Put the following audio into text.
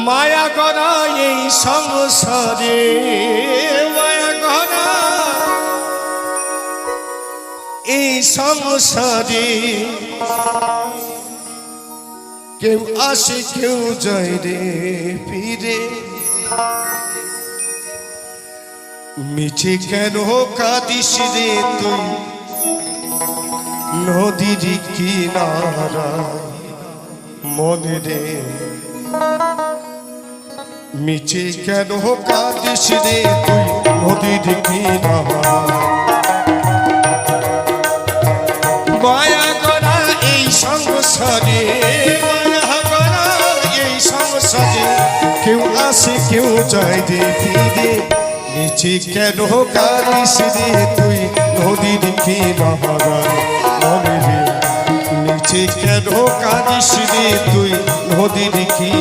মায়া করা এই সংসারে, মায়া করা এই সংসারে, কেউ আসে কেউ যায় রে ফিরে। মিছে কেন কাঁদিস রে তুই নদীর কিনারা মনে রে। মিছে কেন কাঁদিস রে তুই নদীর কিনারা। মায়া করা এই সংসারে, মায়া করা এই সংসারে, কেউ আসে কেউ যায় রে ফিরে। মিছে কেন কাঁদিস রে তুই নদীর কিনারা মনে রে। মিছে কেন কাঁদিস রে তুই নদীর কি